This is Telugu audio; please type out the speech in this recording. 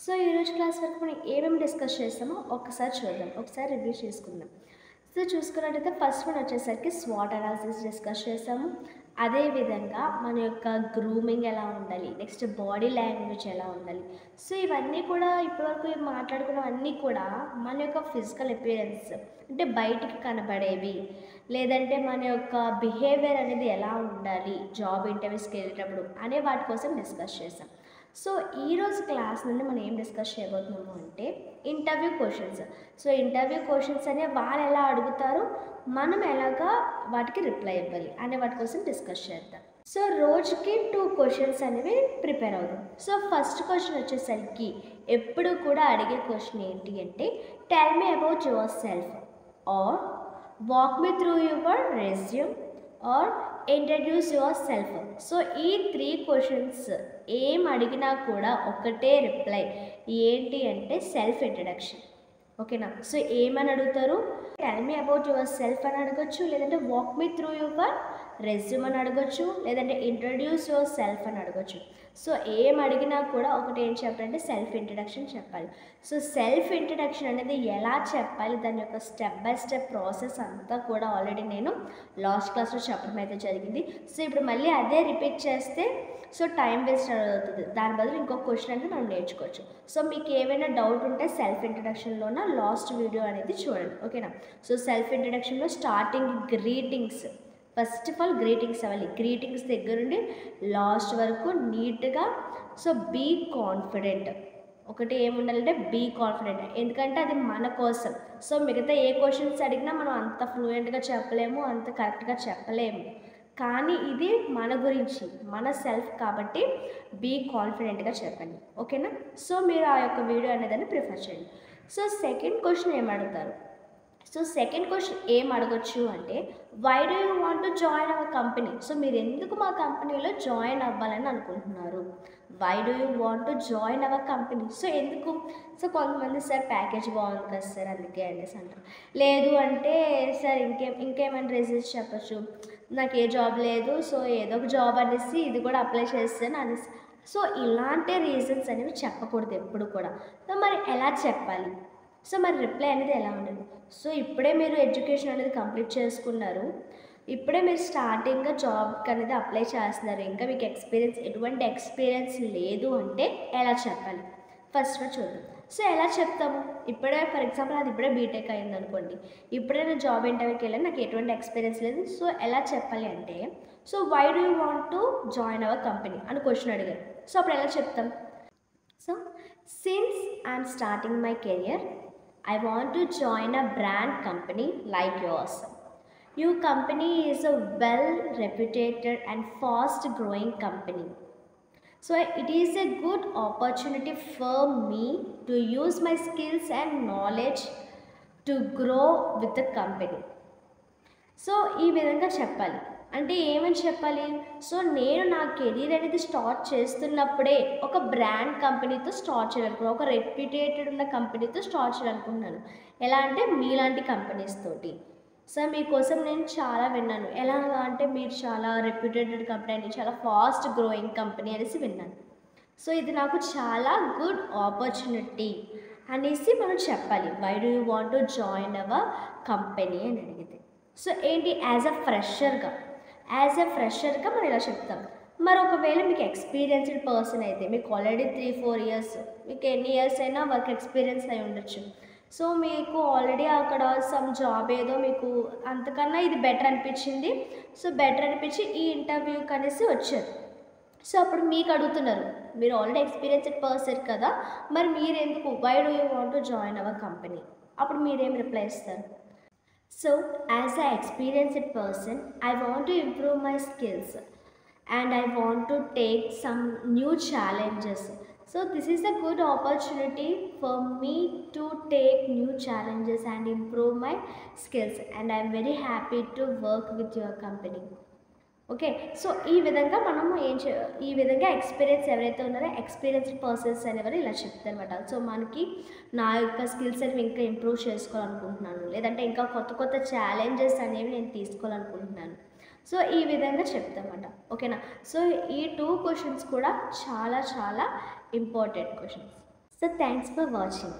సో ఈరోజు క్లాస్ వరకు మనం ఏమేమి డిస్కస్ చేస్తామో ఒకసారి చూద్దాం, ఒకసారి రివ్యూ చేసుకుందాం. సో చూసుకున్నట్టయితే ఫస్ట్ వన్ వచ్చేసరికి స్వాట్ అనాలిసిస్ డిస్కస్ చేస్తాము. అదేవిధంగా మన యొక్క గ్రూమింగ్ ఎలా ఉండాలి, నెక్స్ట్ బాడీ లాంగ్వేజ్ ఎలా ఉండాలి. సో ఇవన్నీ కూడా ఇప్పటివరకు మాట్లాడుకున్నవన్నీ కూడా మన యొక్క ఫిజికల్ అపియరెన్స్ అంటే బయటికి కనబడేవి, లేదంటే మన యొక్క బిహేవియర్ అనేది ఎలా ఉండాలి జాబ్ ఇంటర్వ్యూస్కి వెళ్ళేటప్పుడు అనే వాటి కోసం డిస్కస్ చేస్తాం. సో ఈరోజు క్లాస్ నుండి మనం ఏం డిస్కస్ చేయబోతున్నాము అంటే interview questions. So interview questions అనే వాళ్ళు ఎలా అడుగుతారు, మనం ఎలాగా వాటికి రిప్లై ఇవ్వాలి అనే వాటి కోసం డిస్కస్ చేద్దాం. సో రోజుకి 2 క్వశ్చన్స్ అనేవి ప్రిపేర్ అవుతాం. సో ఫస్ట్ క్వశ్చన్ వచ్చేసరికి ఎప్పుడు కూడా అడిగే క్వశ్చన్ ఏంటి అంటే tell me about yourself or walk me through your resume or introduce yourself. So ఈ 3 క్వశ్చన్స్ ఏం అడిగినా కూడా ఒకటే రిప్లై ఏంటి అంటే సెల్ఫ్ ఇంట్రడక్షన్. ఓకేనా? సో ఏమని అడుగుతారు, tell me about your self అని అడగచ్చు, లేదంటే walk me through your resume అని అడగచ్చు, లేదంటే ఇంట్రడ్యూస్ యువర్ సెల్ఫ్ అని అడగచ్చు. సో ఏం అడిగినా కూడా ఒకటి ఏం చెప్పాలంటే సెల్ఫ్ ఇంట్రడక్షన్ చెప్పాలి. సో సెల్ఫ్ ఇంట్రడక్షన్ అనేది ఎలా చెప్పాలి, దాని యొక్క స్టెప్ బై స్టెప్ ప్రాసెస్ అంతా కూడా ఆల్రెడీ నేను లాస్ట్ క్లాస్లో చెప్పడం అయితే జరిగింది. సో ఇప్పుడు మళ్ళీ అదే రిపీట్ చేస్తే సో టైం వేస్ట్ అవుతుంది, దాని బదులు ఇంకొక క్వశ్చన్ అనేది మనం నేర్చుకోవచ్చు. సో మీకు ఏమైనా డౌట్ ఉంటే సెల్ఫ్ ఇంట్రడక్షన్లోన లాస్ట్ వీడియో అనేది చూడండి. ఓకేనా? సో సెల్ఫ్ ఇంట్రడక్షన్లో starting greetings, first of all greetings అవ్వాలి. గ్రీటింగ్స్ దగ్గర నుండి లాస్ట్ వరకు నీట్గా సో బీ కాన్ఫిడెంట్. ఒకటి ఏముండాలంటే బీ కాన్ఫిడెంట్, ఎందుకంటే అది మన కోసం. సో మిగతా ఏ క్వశ్చన్స్ అడిగినా మనం అంత ఫ్లూయెంట్గా చెప్పలేము, అంత కరెక్ట్గా చెప్పలేము, కానీ ఇది మన గురించి, మన సెల్ఫ్ కాబట్టి బీ కాన్ఫిడెంట్గా చెప్పండి. ఓకేనా? సో మీరు ఆ యొక్క వీడియో అనేదాన్ని ప్రిఫర్ చేయండి. సో సెకండ్ క్వశ్చన్ ఏం అడుగుతారు, సో సెకండ్ క్వశ్చన్ ఏం అడగచ్చు అంటే why do you want to join our company. So మీరు ఎందుకు మా కంపెనీలో జాయిన్ అవ్వాలని అనుకుంటున్నారు, why do you want to join our company. So ఎందుకు, సో కొంతమంది సార్ ప్యాకేజ్ బాగుంది కదా సార్ అందుకే అనేసి అంటారు, లేదు అంటే సార్ ఇంకేమైనా రీజన్స్ చెప్పచ్చు, నాకు ఏ జాబ్ లేదు సో ఏదో ఒక జాబ్ అనేసి ఇది కూడా అప్లై చేస్తాను అనేసి. సో ఇలాంటి రీజన్స్ అనేవి చెప్పకూడదు ఎప్పుడు కూడా. సో మరి ఎలా చెప్పాలి, సో మరి రిప్లై అనేది ఎలా ఉండాలి. సో ఇప్పుడే మీరు ఎడ్యుకేషన్ అనేది కంప్లీట్ చేసుకున్నారు, ఇప్పుడే మీరు స్టార్టింగ్గా జాబ్కి అనేది అప్లై చేస్తున్నారు, ఇంకా మీకు ఎటువంటి ఎక్స్పీరియన్స్ లేదు అంటే ఎలా చెప్పాలి ఫస్ట్ చూద్దాం. సో ఎలా చెప్తాము, ఇప్పుడే ఫర్ ఎగ్జాంపుల్ అది ఇప్పుడే బీటెక్ అయింది అనుకోండి, ఇప్పుడే నేను జాబ్ ఇంటర్వ్యూకి వెళ్ళాను, నాకు ఎటువంటి ఎక్స్పీరియన్స్ లేదు. సో ఎలా చెప్పాలి అంటే so why do you want to join our company అని క్వశ్చన్ అడిగారు. సో అప్పుడు ఎలా చెప్తాం, so since I'm starting my career I want to join a brand company like yours. Your company is a well reputed and fast growing company. So it is a good opportunity for me to use my skills and knowledge to grow with the company. So ఈ విధంగా చెప్పాలి. అంటే ఏమని చెప్పాలి, సో నేను నా కెరీర్ అనేది స్టార్ట్ చేస్తున్నప్పుడే ఒక బ్రాండ్ కంపెనీతో స్టార్ట్ చేయాలనుకున్నాను, ఒక రెప్యుటేటెడ్ ఉన్న కంపెనీతో స్టార్ట్ చేయాలనుకుంటున్నాను. ఎలా అంటే మీలాంటి కంపెనీస్ తోటి. సో మీకోసం నేను చాలా విన్నాను, ఎలా అంటే మీరు చాలా రెప్యుటేటెడ్ కంపెనీ, చాలా ఫాస్ట్ గ్రోయింగ్ కంపెనీ అనేసి విన్నాను. సో ఇది నాకు చాలా గుడ్ ఆపర్చునిటీ అనేసి మనం చెప్పాలి. Why do you want to join our company అని అడిగితే. సో ఏంటి, యాజ్ అ ఫ్రెషర్గా మనం ఇలా చెప్తాం. మరి ఒకవేళ మీకు ఎక్స్పీరియన్స్డ్ పర్సన్ అయితే, మీకు ఆల్రెడీ 3-4 ఇయర్స్, మీకు ఎన్ని ఇయర్స్ అయినా వర్క్ ఎక్స్పీరియన్స్ అయి ఉండొచ్చు. సో మీకు ఆల్రెడీ అక్కడ సమ్ జాబ్ ఏదో మీకు అంతకన్నా ఇది బెటర్ అనిపించింది, సో బెటర్ అనిపించి ఈ ఇంటర్వ్యూకి అనేసి వచ్చారు. సో అప్పుడు మీకు అడుగుతున్నారు, మీరు ఆల్రెడీ ఎక్స్పీరియన్స్డ్ పర్సన్ కదా, మరి మీరు ఎందుకు why do you want to join our company, అప్పుడు మీరేం రిప్లై ఇస్తారు. So as an experienced person, I want to improve my skills and I want to take some new challenges. So this is a good opportunity for me to take new challenges and improve my skills, and I am very happy to work with your company. Okay, so ఈ విధంగా మనము ఈ విధంగా ఎక్స్పీరియన్స్ ఎవరైతే ఉన్నారో ఎక్స్పీరియన్స్డ్ పర్సన్స్ అనేవారు ఇలా చెప్తారన్నమాట. సో మనకి నా యొక్క స్కిల్స్ అనేవి ఇంకా ఇంప్రూవ్ చేసుకోవాలనుకుంటున్నాను, లేదంటే ఇంకా కొత్త కొత్త ఛాలెంజెస్ అనేవి నేను తీసుకోవాలనుకుంటున్నాను. సో ఈ విధంగా చెప్తామన్నమాట. ఓకేనా? సో ఈ 2 క్వశ్చన్స్ కూడా చాలా చాలా important questions. So thanks for watching.